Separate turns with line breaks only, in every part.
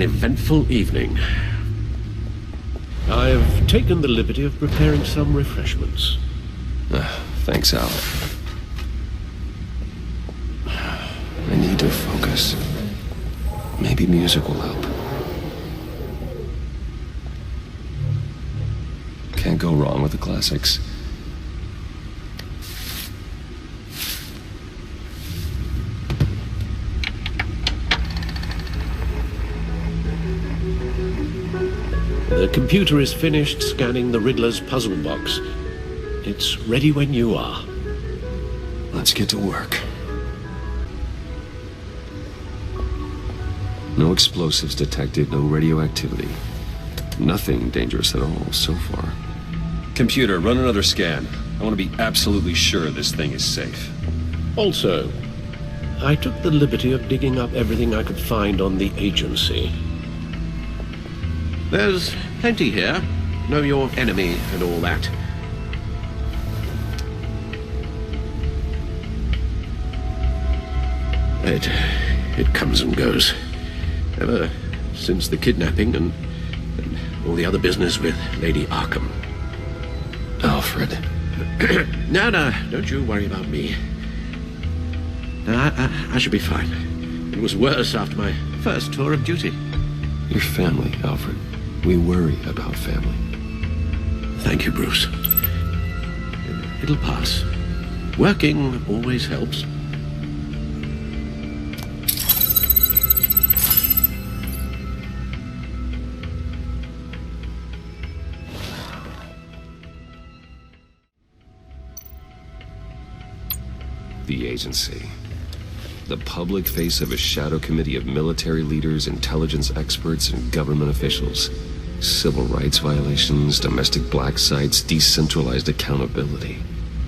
an eventful evening. I've taken the liberty of preparing some refreshments.
Thanks, Al. I need to focus. Maybe music will help. Can't go wrong with the classics.
The computer is finished scanning the Riddler's puzzle box. It's ready when you are.
Let's get to work. No explosives detected, no radioactivity. Nothing dangerous at all so far. Computer, run another scan. I want to be absolutely sure this thing is safe.
Also, I took the liberty of digging up everything I could find on the agency. There's plenty here. Know your enemy and all that. It comes and goes. Ever since the kidnapping and all the other business with Lady Arkham.
Alfred.
No, don't you worry about me. No, I should be fine. It was worse after my first tour of duty.
Your family, Alfred. We worry about family.
Thank you, Bruce. It'll pass. Working always helps.
The agency. The public face of a shadow committee of military leaders, intelligence experts, and government officials. Civil rights violations, domestic black sites, decentralized accountability.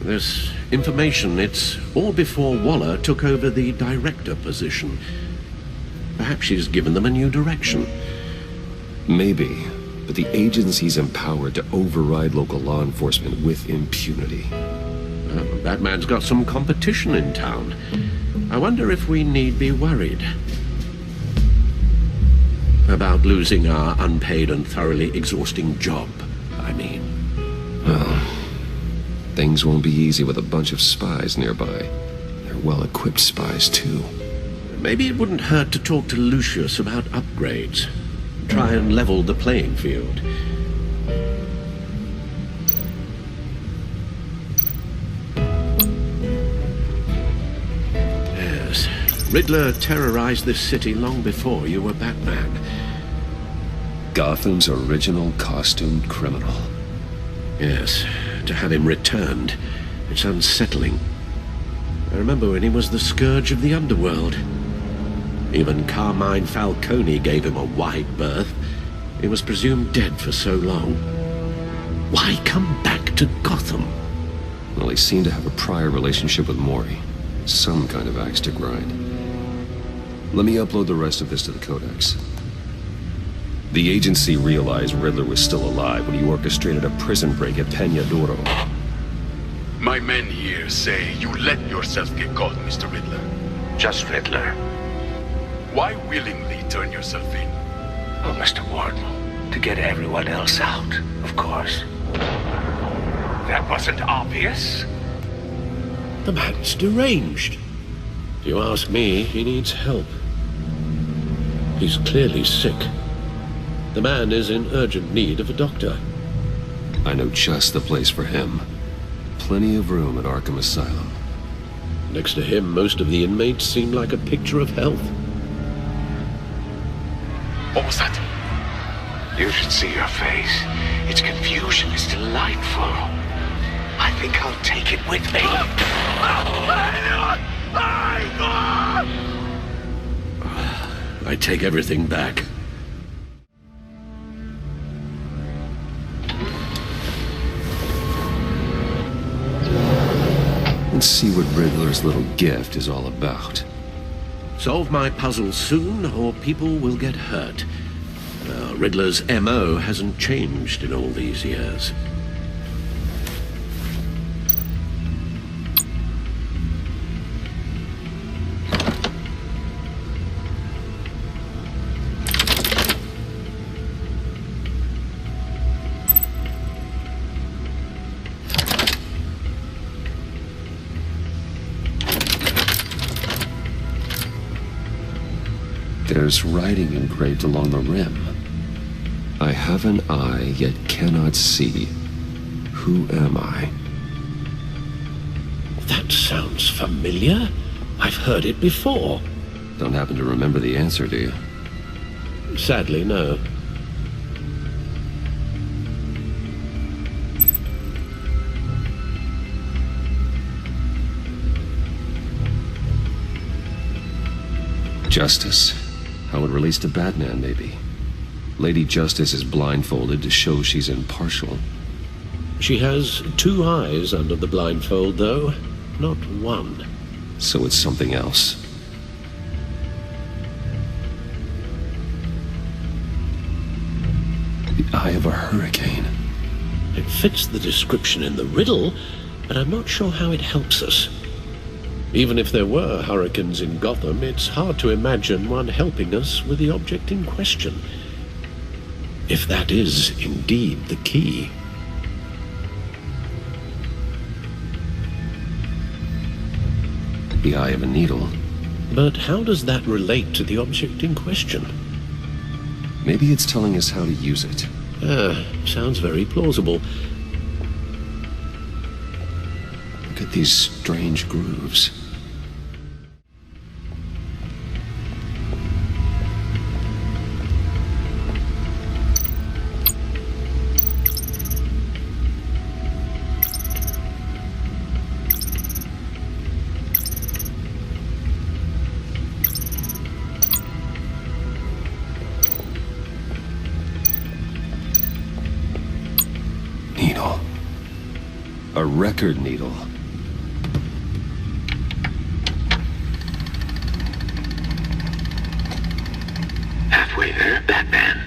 This information, it's all before Waller took over the director position. Perhaps she's given them a new direction.
Maybe, but the agency's empowered to override local law enforcement with impunity.
Batman's got some competition in town. I wonder if we need be worried about losing our unpaid and thoroughly exhausting job, I mean.
Well, things won't be easy with a bunch of spies nearby. They're well-equipped spies, too.
Maybe it wouldn't hurt to talk to Lucius about upgrades. Try and level the playing field. Yes, Riddler terrorized this city long before you were Batman.
Gotham's original costumed criminal.
Yes, to have him returned, it's unsettling. I remember when he was the scourge of the underworld. Even Carmine Falcone gave him a wide berth. He was presumed dead for so long. Why come back to Gotham?
Well, he seemed to have a prior relationship with Mori. Some kind of axe to grind. Let me upload the rest of this to the Codex. The agency realized Riddler was still alive when he orchestrated a prison break at Peña Duro.
My men here say you let yourself get caught, Mr. Riddler.
Just Riddler.
Why willingly turn yourself in?
Oh, Mr. Warden, to get everyone else out, of course. That wasn't obvious.
The man's deranged. If you ask me, he needs help. He's clearly sick. The man is in urgent need of a doctor.
I know just the place for him. Plenty of room at Arkham Asylum.
Next to him, most of the inmates seem like a picture of health.
What was that?
You should see your face. Its confusion is delightful. I think I'll take it with me.
I take everything back.
Let's see what Riddler's little gift is all about.
Solve my puzzle soon, or people will get hurt. Riddler's M.O. hasn't changed in all these years.
There's writing engraved along the rim. I have an eye, yet cannot see. Who am I?
That sounds familiar. I've heard it before.
Don't happen to remember the answer, do you?
Sadly, no.
Justice. How it relates to Batman, maybe. Lady Justice is blindfolded to show she's impartial.
She has two eyes under the blindfold, though, not one.
So it's something else. The eye of a hurricane.
It fits the description in the riddle, but I'm not sure how it helps us. Even if there were hurricanes in Gotham, it's hard to imagine one helping us with the object in question. If that is indeed the key.
The eye of a needle.
But how does that relate to the object in question?
Maybe it's telling us how to use it.
Sounds very plausible.
Look at these strange grooves. Needle. A record needle.
Halfway there, Batman.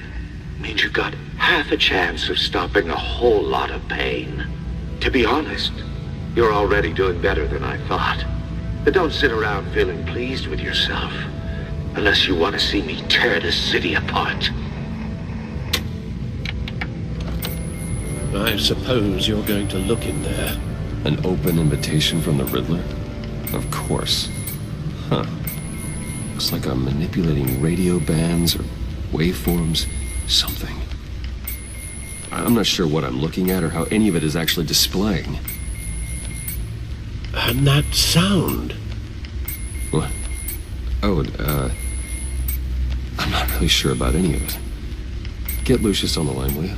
Means you got half a chance of stopping a whole lot of pain. To be honest, you're already doing better than I thought. But don't sit around feeling pleased with yourself. Unless you want to see me tear this city apart.
I suppose you're going to look in there.
An open invitation from the Riddler? Of course. Huh. Looks like I'm manipulating radio bands or waveforms. Something. I'm not sure what I'm looking at or how any of it is actually displaying.
And that sound.
What? Oh, I'm not really sure about any of it. Get Lucius on the line, will you?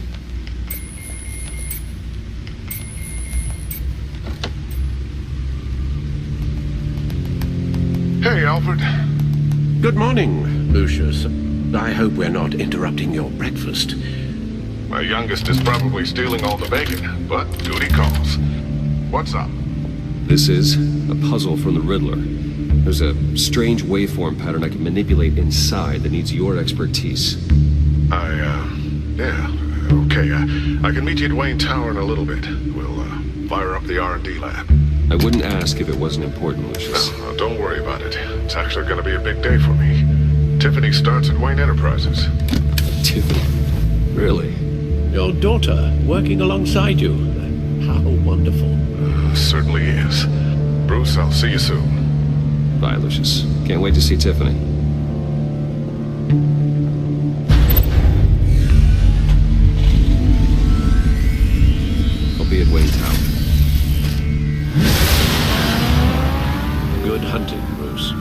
Hey, Alfred.
Good morning, Lucius. I hope we're not interrupting your breakfast.
My youngest is probably stealing all the bacon, but duty calls. What's up?
This is a puzzle from the Riddler. There's a strange waveform pattern I can manipulate inside that needs your expertise.
Yeah, okay. I can meet you at Wayne Tower in a little bit. We'll, fire up the R&D lab.
I wouldn't ask if it wasn't important, Lucius.
No, don't worry about it. It's actually gonna be a big day for me. Tiffany starts at Wayne Enterprises.
Tiffany? Really?
Your daughter working alongside you. How wonderful.
Certainly is. Bruce, I'll see you soon.
Bye, Lucius. Can't wait to see Tiffany. I'll be at Wayne Tower.
Good hunting, Bruce.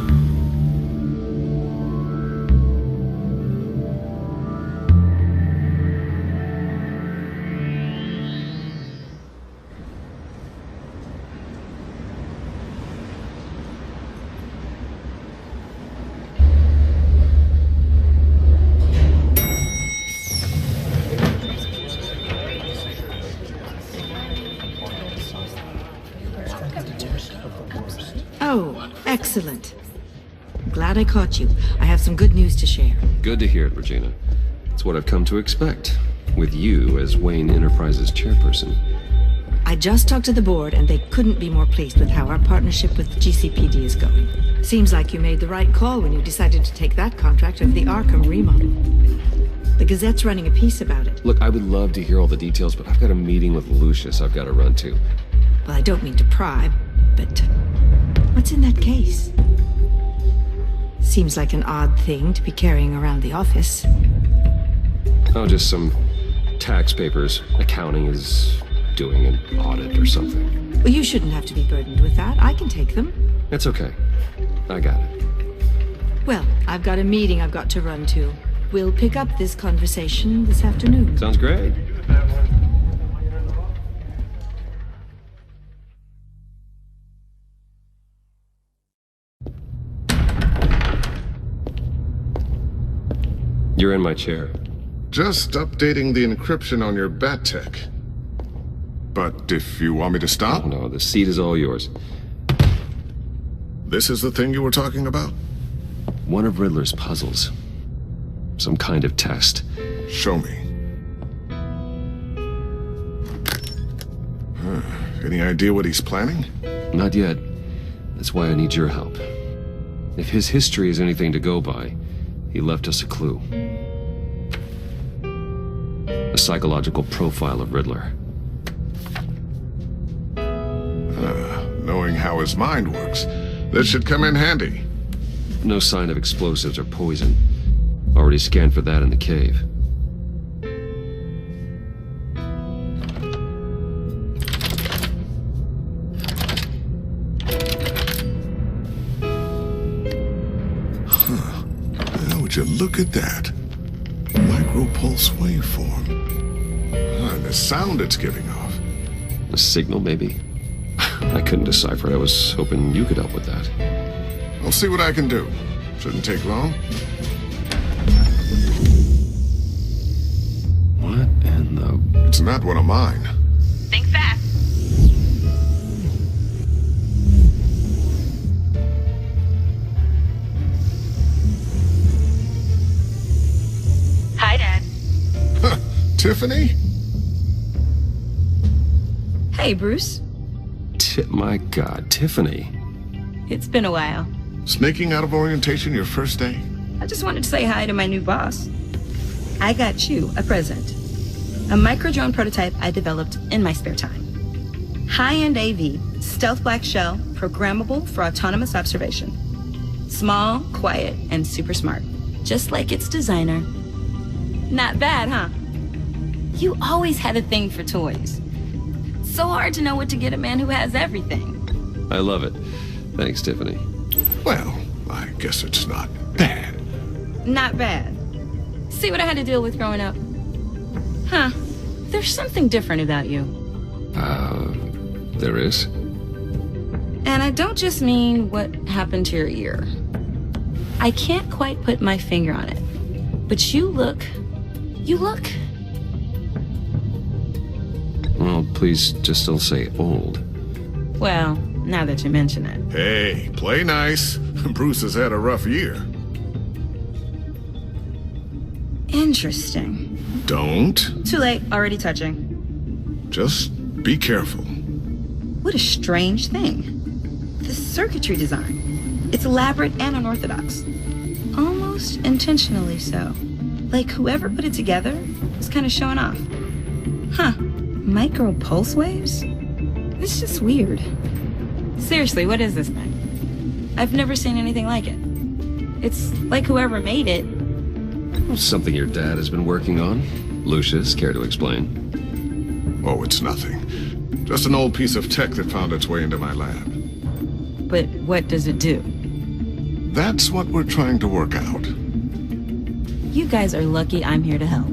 Oh, excellent. Glad I caught you. I have some good news to share.
Good to hear it, Regina. It's what I've come to expect, with you as Wayne Enterprises chairperson.
I just talked to the board, and they couldn't be more pleased with how our partnership with GCPD is going. Seems like you made the right call when you decided to take that contract over the Arkham remodel. The Gazette's running a piece about it.
Look, I would love to hear all the details, but I've got a meeting with Lucius I've got to run to.
Well, I don't mean to pry, but what's in that case? Seems like an odd thing to be carrying around the office.
Oh, just some tax papers. Accounting is doing an audit or something.
Well, you shouldn't have to be burdened with that. I can take them.
It's okay. I got it.
Well, I've got a meeting I've got to run to. We'll pick up this conversation this afternoon.
Sounds great. You're in my chair.
Just updating the encryption on your bat tech. But if you want me to stop,
Oh, no, the seat is all yours.
this is the thing you were talking about?
One of Riddler's puzzles. Some kind of test.
Show me. Any idea what he's planning?
Not yet. That's why I need your help. If his history is anything to go by, he left us a clue. A psychological profile of Riddler.
Knowing how his mind works, this should come in handy.
No sign of explosives or poison. Already scanned for that in the cave.
Now, would you look at that? Micropulse waveform. And the sound it's giving off.
A signal, maybe? I couldn't decipher it. I was hoping you could help with that.
I'll see what I can do. Shouldn't take long.
What in the...
It's not one of mine.
Think fast. Hi, Dad.
Tiffany?
Hey, Bruce.
My God, Tiffany.
It's been a while.
Sneaking out of orientation your first day?
I just wanted to say hi to my new boss. I got you a present. A micro-drone prototype I developed in my spare time. High-end AV, stealth black shell, programmable for autonomous observation. Small, quiet, and super smart. Just like its designer. Not bad, huh? You always had a thing for toys. So hard to know what to get a man who has everything.
I love it. Thanks, Tiffany.
Well, I guess it's not bad.
Not bad. See what I had to deal with growing up? Huh. There's something different about you.
There is?
And I don't just mean what happened to your ear. I can't quite put my finger on it. But you look...
Well, please just don't say old.
Well, now that you mention it.
Hey, play nice. Bruce has had a rough year.
Interesting.
Don't.
Too late, already touching.
Just be careful.
What a strange thing. The circuitry design. It's elaborate and unorthodox. Almost intentionally so. Like whoever put it together was kind of showing off. Huh. Micro pulse waves? It's just weird. Seriously, what is this thing? I've never seen anything like it. It's like whoever made it.
Something your dad has been working on. Lucius, care to explain?
Oh, it's nothing. Just an old piece of tech that found its way into my lab.
But what does it do?
That's what we're trying to work out.
You guys are lucky I'm here to help.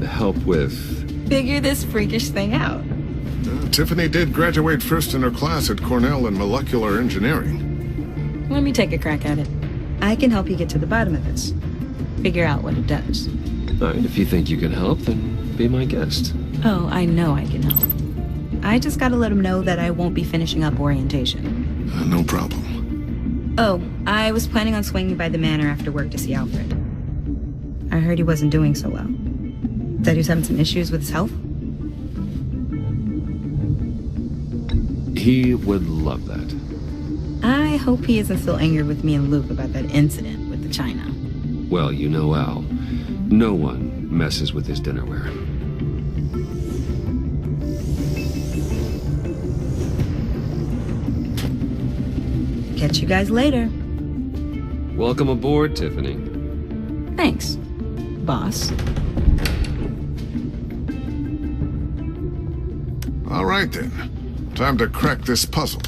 Help with...
Figure this freakish thing out.
Tiffany did graduate first in her class at Cornell in molecular engineering.
Let me take a crack at it. I can help you get to the bottom of this. Figure out what it does.
All right, if you think you can help, then be my guest.
Oh, I know I can help. I just gotta let him know that I won't be finishing up orientation.
No problem.
Oh, I was planning on swinging by the manor after work to see Alfred. I heard he wasn't doing so well. That he was having some issues with his health?
He would love that.
I hope he isn't still angered with me and Luke about that incident with the china.
Well, you know Al. No one messes with his dinnerware.
Catch you guys later.
Welcome aboard, Tiffany.
Thanks, boss.
All right then. Time to crack this puzzle.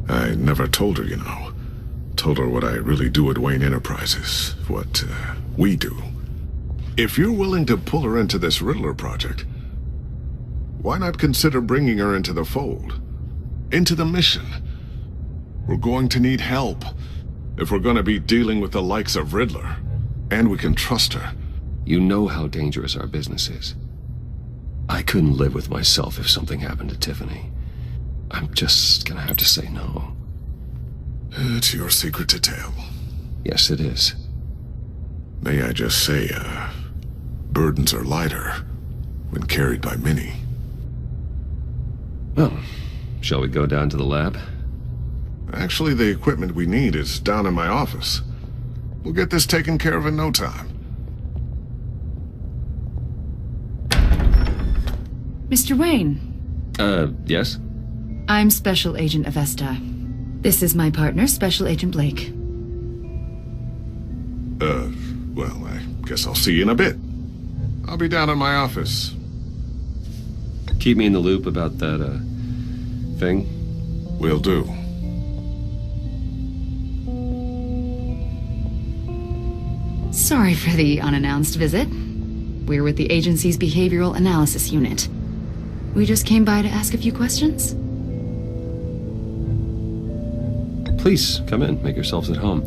I never told her, you know. Told her what I really do at Wayne Enterprises. What, we do. If you're willing to pull her into this Riddler project, why not consider bringing her into the fold? Into the mission? We're going to need help if we're going to be dealing with the likes of Riddler. And we can trust her.
You know how dangerous our business is. I couldn't live with myself if something happened to Tiffany. I'm just gonna have to say no.
It's your secret to tell.
Yes, it is.
May I just say, burdens are lighter when carried by many.
Well, shall we go down to the lab?
Actually, the equipment we need is down in my office. We'll get this taken care of in no time.
Mr. Wayne.
Yes?
I'm Special Agent Avesta. This is my partner, Special Agent Blake.
Well, I guess I'll see you in a bit. I'll be down in my office.
Keep me in the loop about that, thing.
Will do.
Sorry for the unannounced visit. We're with the agency's Behavioral Analysis Unit. We just came by to ask a few questions.
Please, come in. Make yourselves at home.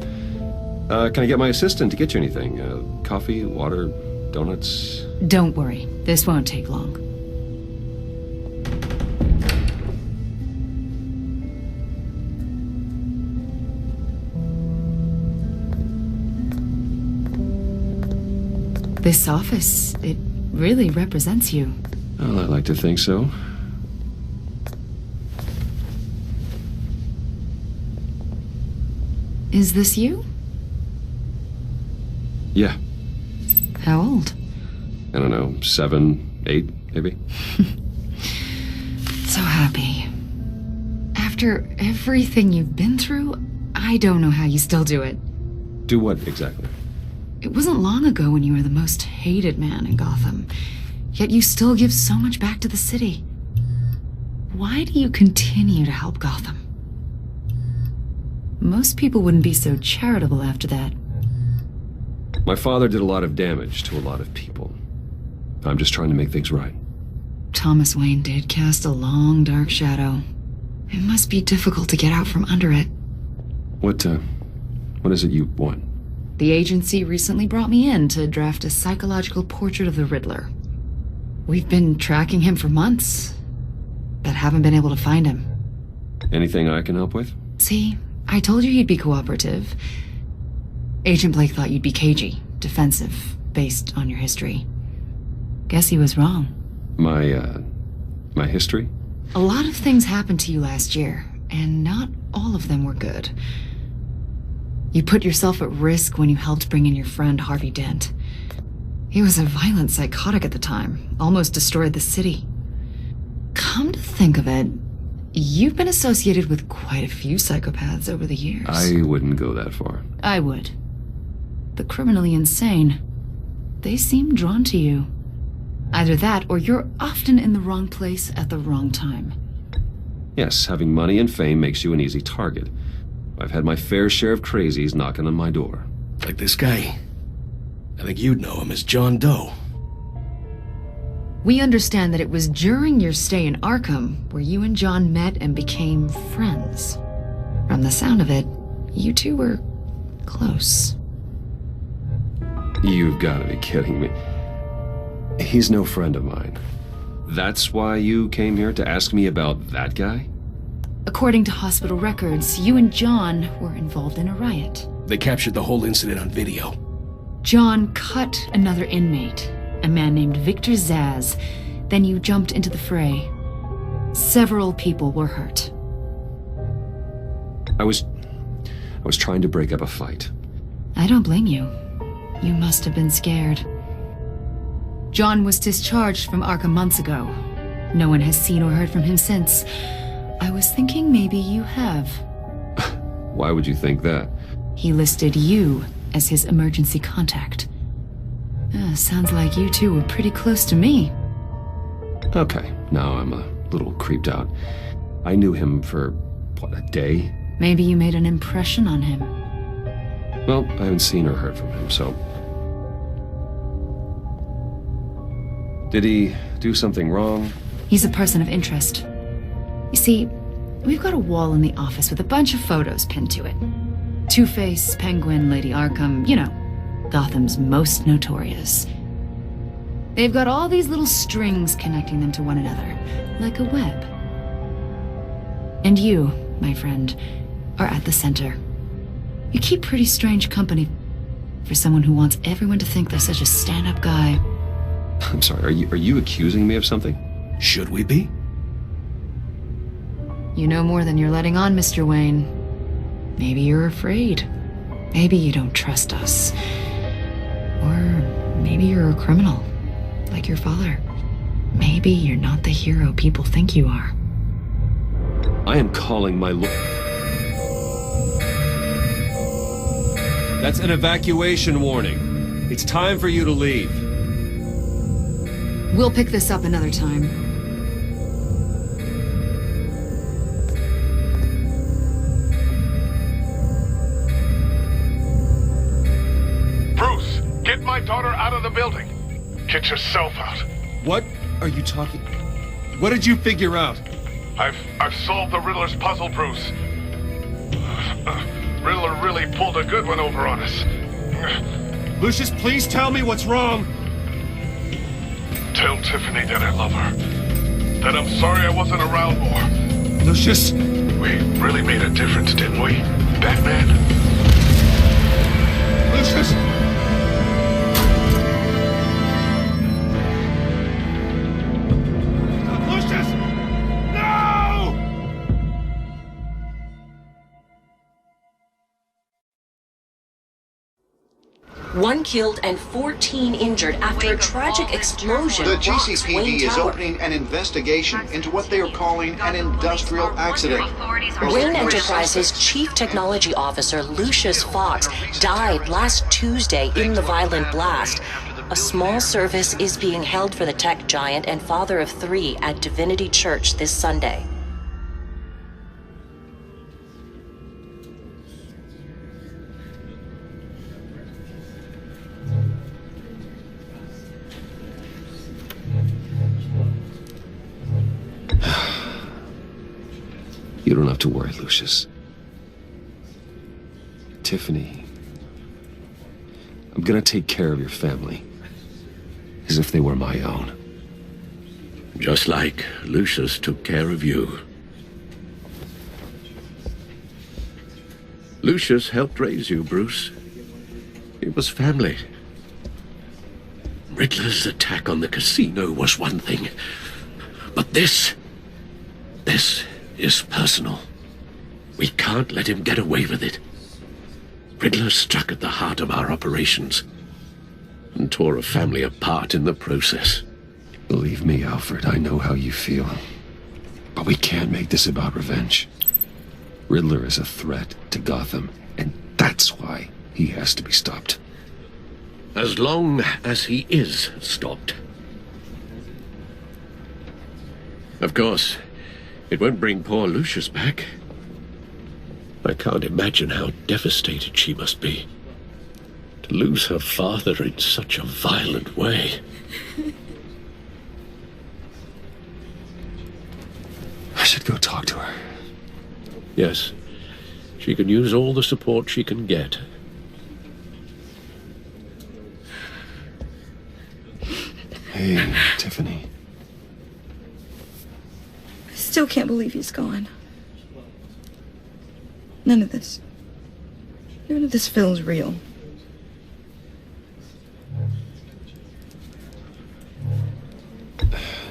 Can I get my assistant to get you anything? Coffee, water, donuts?
Don't worry, this won't take long. This office, it really represents you.
Well, I like to think so.
Is this you?
Yeah.
How old?
I don't know, 7, 8, maybe?
So happy. After everything you've been through, I don't know how you still do it.
Do what, exactly?
It wasn't long ago when you were the most hated man in Gotham, yet you still give so much back to the city. Why do you continue to help Gotham? Most people wouldn't be so charitable after that.
My father did a lot of damage to a lot of people. I'm just trying to make things right.
Thomas Wayne did cast a long, dark shadow. It must be difficult to get out from under it.
What is it you want?
The agency recently brought me in to draft a psychological portrait of the Riddler. We've been tracking him for months, but haven't been able to find him.
Anything I can help with?
See, I told you he'd be cooperative. Agent Blake thought you'd be cagey, defensive, based on your history. Guess he was wrong.
My history?
A lot of things happened to you last year, and not all of them were good. You put yourself at risk when you helped bring in your friend Harvey Dent. He was a violent psychotic at the time, almost destroyed the city. Come to think of it, you've been associated with quite a few psychopaths over the years.
I wouldn't go that far.
I would. The criminally insane. They seem drawn to you. Either that, or you're often in the wrong place at the wrong time.
Yes, having money and fame makes you an easy target. I've had my fair share of crazies knocking on my door.
Like this guy. I think you'd know him as John Doe.
We understand that it was during your stay in Arkham where you and John met and became friends. From the sound of it, you two were close.
You've got to be kidding me. He's no friend of mine. That's why you came here to ask me about that guy?
According to hospital records, you and John were involved in a riot.
They captured the whole incident on video.
John cut another inmate, a man named Victor Zaz. Then you jumped into the fray. Several people were hurt.
I was trying to break up a fight.
I don't blame you. You must have been scared. John was discharged from Arkham months ago. No one has seen or heard from him since. I was thinking maybe you have.
Why would you think that?
He listed you as his emergency contact. Sounds like you two were pretty close to me.
Okay, now I'm a little creeped out. I knew him for, what, a day?
Maybe you made an impression on him.
Well, I haven't seen or heard from him, so... Did he do something wrong?
He's a person of interest. You see, we've got a wall in the office with a bunch of photos pinned to it. Two-Face, Penguin, Lady Arkham, you know, Gotham's most notorious. They've got all these little strings connecting them to one another, like a web. And you, my friend, are at the center. You keep pretty strange company for someone who wants everyone to think they're such a stand-up guy.
I'm sorry, are you accusing me of something?
Should we be?
You know more than you're letting on, Mr. Wayne. Maybe you're afraid. Maybe you don't trust us. Or maybe you're a criminal, like your father. Maybe you're not the hero people think you are.
I am calling my That's an evacuation warning. It's time for you to leave.
We'll pick this up another time.
Bruce, get my daughter out of the building. Get yourself out.
What are you talking... What did you figure out?
I've solved the Riddler's puzzle, Bruce. Riddler really pulled a good one over on us.
Lucius, please tell me what's wrong.
Tell Tiffany that I love her. That I'm sorry I wasn't around more.
Lucius!
We really made a difference, didn't we, Batman?
Lucius! Lucius! No!
One killed and 14 injured after a tragic explosion.
The
rocks Wayne
GCPD is
Tower.
opening an investigation into what they are calling an industrial accident.
Wayne Enterprises' chief technology officer, Lucius Fox, died last Tuesday in the violent blast. A small service is being held for the tech giant and father of 3 at Divinity Church this Sunday.
You don't have to worry, Lucius. Tiffany, I'm gonna take care of your family. As if they were my own.
Just like Lucius took care of you. Lucius helped raise you, Bruce. It was family. Riddler's attack on the casino was one thing. But this is personal. We can't let him get away with it. Riddler struck at the heart of our operations and tore a family apart in the process.
Believe me, Alfred, I know how you feel. But we can't make this about revenge. Riddler is a threat to Gotham, and that's why he has to be stopped.
As long as he is stopped. Of course, it won't bring poor Lucius back. I can't imagine how devastated she must be. To lose her father in such a violent way.
I should go talk to her.
Yes, she can use all the support she can get.
Hey, Tiffany.
I still can't believe he's gone. None of this feels real.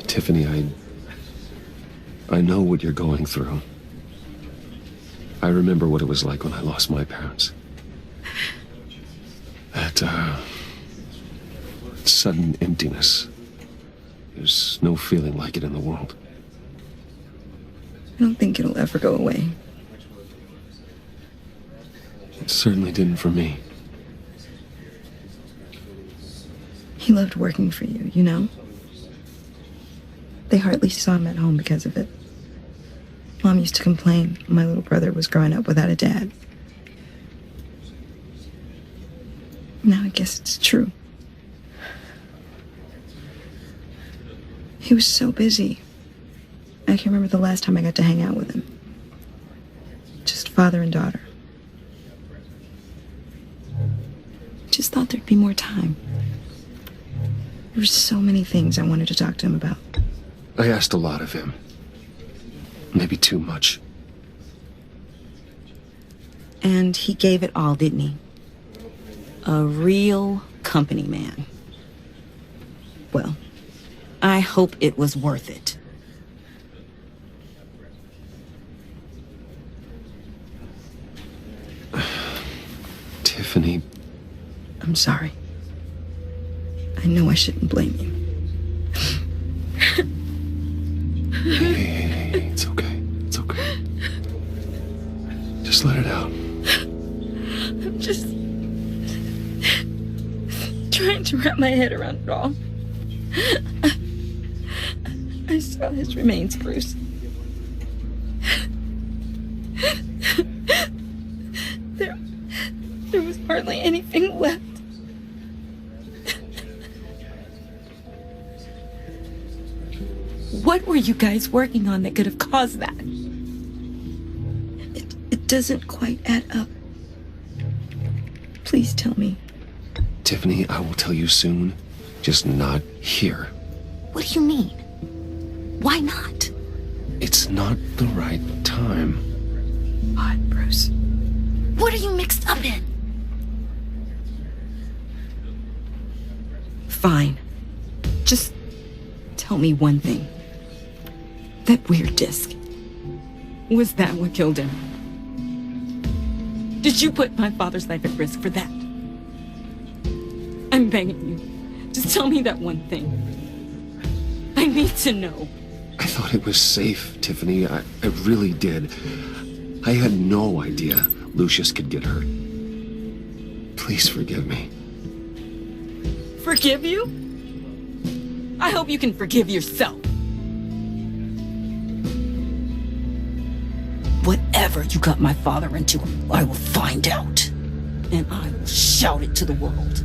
Tiffany, I know what you're going through. I remember what it was like when I lost my parents. That, sudden emptiness. There's no feeling like it in the world.
I don't think it'll ever go away.
It certainly didn't for me.
He loved working for you, you know? They hardly saw him at home because of it. Mom used to complain my little brother was growing up without a dad. Now I guess it's true. He was so busy. I can remember the last time I got to hang out with him. Just father and daughter. Just thought there'd be more time. There were so many things I wanted to talk to him about.
I asked a lot of him. Maybe too much.
And he gave it all, didn't he? A real company man. Well, I hope it was worth it.
Tiffany.
I'm sorry. I know I shouldn't blame you.
Hey, it's okay. It's okay. Just let it out.
I'm just trying to wrap my head around it all. I saw his remains, Bruce. There was hardly anything left. What were you guys working on that could have caused that? It doesn't quite add up. Please tell me.
Tiffany, I will tell you soon. Just not here.
What do you mean? Why not?
It's not the right time.
What, Bruce?
What are you mixed up in?
Fine. Just tell me one thing. That weird disc. Was that what killed him? Did you put my father's life at risk for that? I'm begging you. Just tell me that one thing. I need to know.
I thought it was safe, Tiffany. I really did. I had no idea Lucius could get hurt. Please forgive me.
Forgive you? I hope you can forgive yourself. Whatever you got my father into, I will find out. And I will shout it to the world.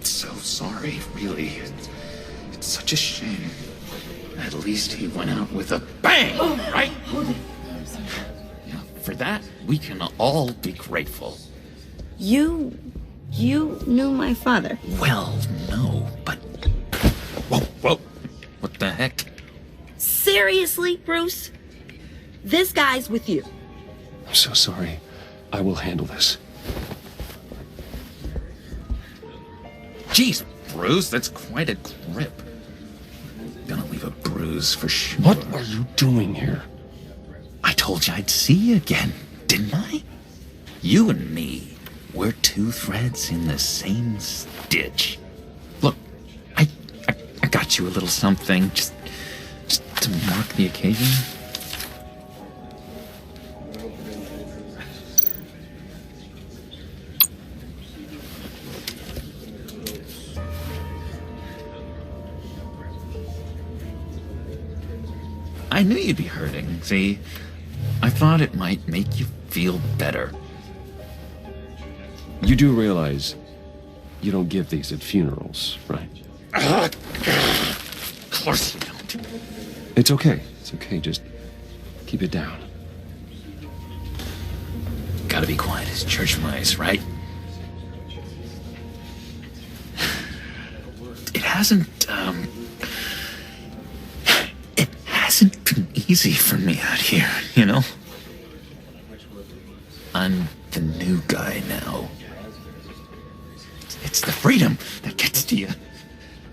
So sorry, really. It's such a shame. At least he went out with a bang, right? Yeah, for that, we can all be grateful.
You knew my father.
Well, no, but... Whoa. What the heck?
Seriously, Bruce? This guy's with you.
I'm so sorry. I will handle this.
Jeez, Bruce, that's quite a grip. Gonna leave a bruise for sure.
What are you doing here?
I told you I'd see you again, didn't I? You and me, we're two threads in the same stitch. Look, I got you a little something, just to mark the occasion. I knew you'd be hurting, see? I thought it might make you feel better.
You do realize you don't give these at funerals, right?
Of course you don't.
It's okay. It's okay. Just keep it down.
Gotta be quiet as church mice, right? It hasn't been easy for me out here, you know? I'm the new guy now. It's the freedom that gets to you.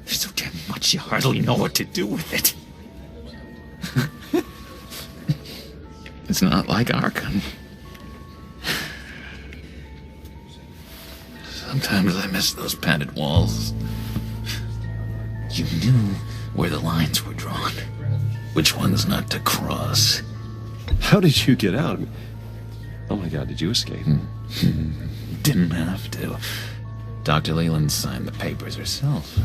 There's so damn much you hardly know what to do with it. It's not like Arkham. Sometimes I miss those padded walls. You knew where the lines were drawn. Which ones not to cross.
How did you get out? Oh my god, did you escape?
Didn't have to. Dr. Leland signed the papers herself.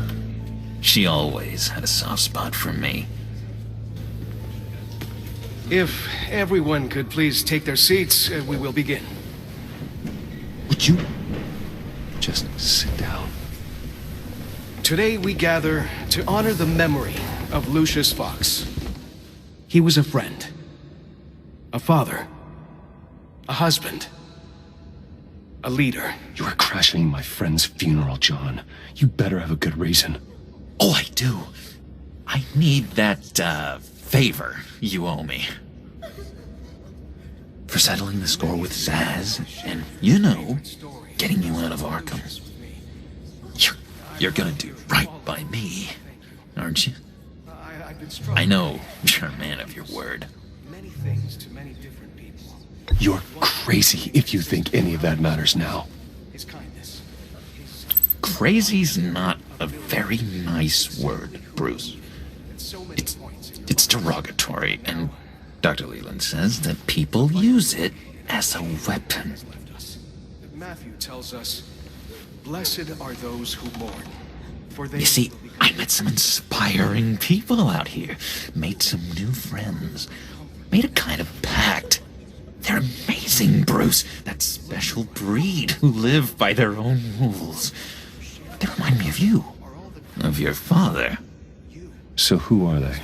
She always had a soft spot for me.
If everyone could please take their seats, we will begin.
Would you just sit down?
Today we gather to honor the memory of Lucius Fox. He was a friend, a father, a husband, a leader.
You are crashing my friend's funeral, John. You better have a good reason.
Oh, I do. I need that, favor you owe me. For settling the score with Zaz, and, you know, getting you out of Arkham. You're gonna do right by me, aren't you? I know you're a man of your word.
Many things to many different people.
You're crazy if you think any of that matters now.
His kindness.
Crazy's not a very nice word, Bruce. It's derogatory, and Dr. Leland says that people use it as a weapon.
Matthew tells us, "Blessed are those who mourn, for they..."
You see, I met some inspiring people out here. Made some new friends. Made a kind of pact. They're amazing, Bruce. That special breed who live by their own rules. They remind me of you. Of your father.
So who are they?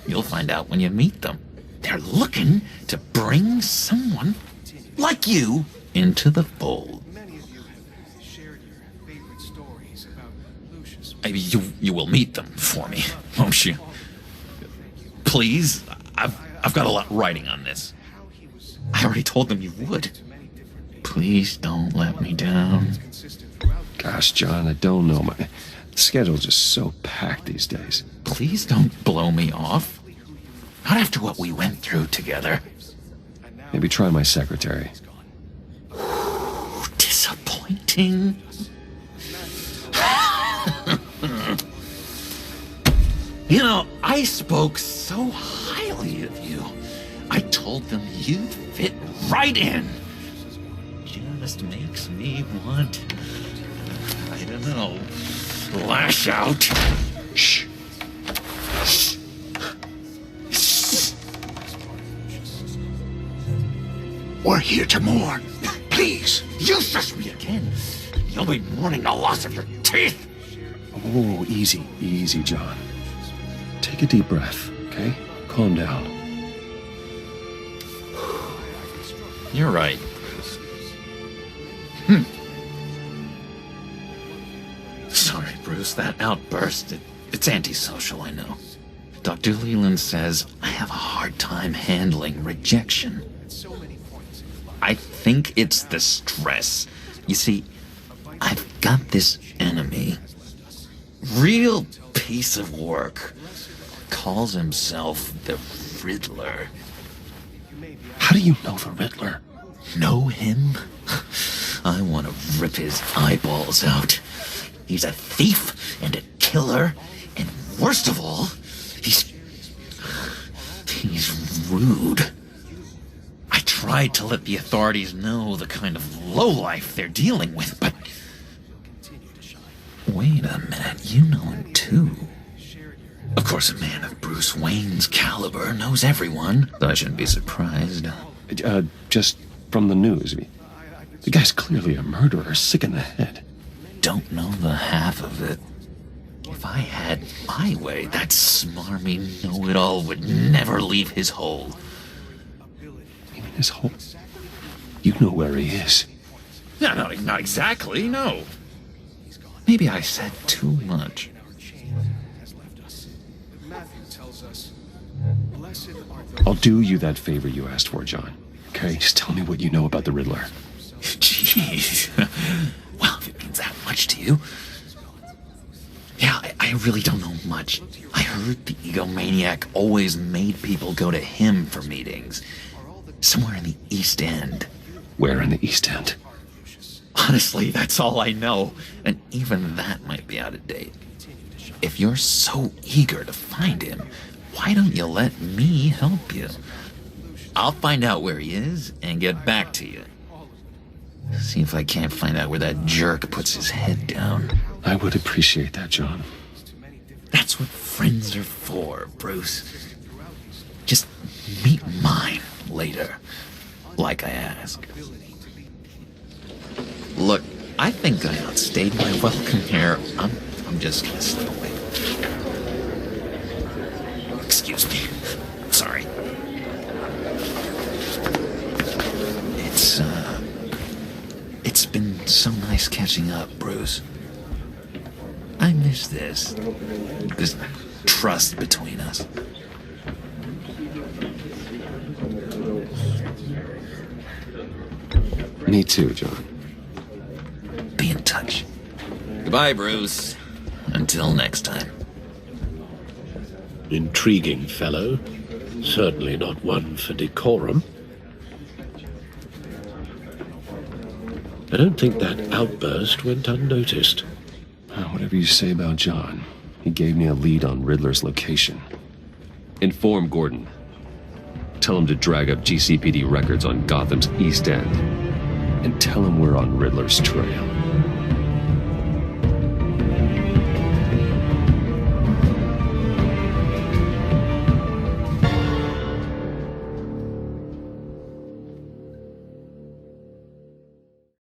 You'll find out when you meet them. They're looking to bring someone like you into the fold.
Many of you have shared your favorite stories about Lucius.
You will meet them for me, won't you? Please, I've got a lot writing on this. I already told them you would. Please don't let me down.
Gosh, John, I don't know. My schedule's just so packed these days.
Please don't blow me off. Not after what we went through together.
Maybe try my secretary.
Disappointing. You know, I spoke so highly of you. I told them you fit right in. Just makes me want, I don't know, lash out. Shh.
We're here to mourn. Please.
Useless me again. You'll be mourning the loss of your teeth.
Oh, easy, easy, John. Take a deep breath, okay? Calm down.
You're right. Sorry, Bruce, that outburst, it's antisocial, I know. Dr. Leland says I have a hard time handling rejection. I think it's the stress. You see, I've got this enemy. Real piece of work. Calls himself the Riddler.
How do you know the Riddler?
Know him? I want to rip his eyeballs out. He's a thief and a killer, and worst of all, he's rude. I tried to let the authorities know the kind of lowlife they're dealing with, but... Wait a minute, you know him too. Of course, a man of Bruce Wayne's caliber knows everyone, though I shouldn't be surprised.
Just from the news. The guy's clearly a murderer, sick in the head.
Don't know the half of it. If I had my way, that smarmy know-it-all would never leave his hole.
You mean his hole? You know where he is.
No, not exactly, no. Maybe I said too much.
I'll do you that favor you asked for, John. Okay? Just tell me what you know about the Riddler.
Jeez. Well, if it means that much to you. Yeah, I really don't know much. I heard the egomaniac always made people go to him for meetings. Somewhere in the East End.
Where in the East End?
Honestly, that's all I know, and even that might be out of date. If you're so eager to find him, why don't you let me help you? I'll find out where he is and get back to you. See if I can't find out where that jerk puts his head down.
I would appreciate that, John.
That's what friends are for, Bruce. Just meet mine later, like I asked. Look, I think I outstayed my welcome here. I'm just gonna slip away. Excuse me. Sorry. It's been so nice catching up, Bruce. I miss this trust between us.
Me too, John.
Be in touch. Goodbye, Bruce. Until next time.
Intriguing fellow. Certainly not one for decorum. I don't think that outburst went unnoticed.
Whatever you say about John, he gave me a lead on Riddler's location. Inform Gordon. Tell him to drag up GCPD records on Gotham's East End. And tell him we're on Riddler's trail.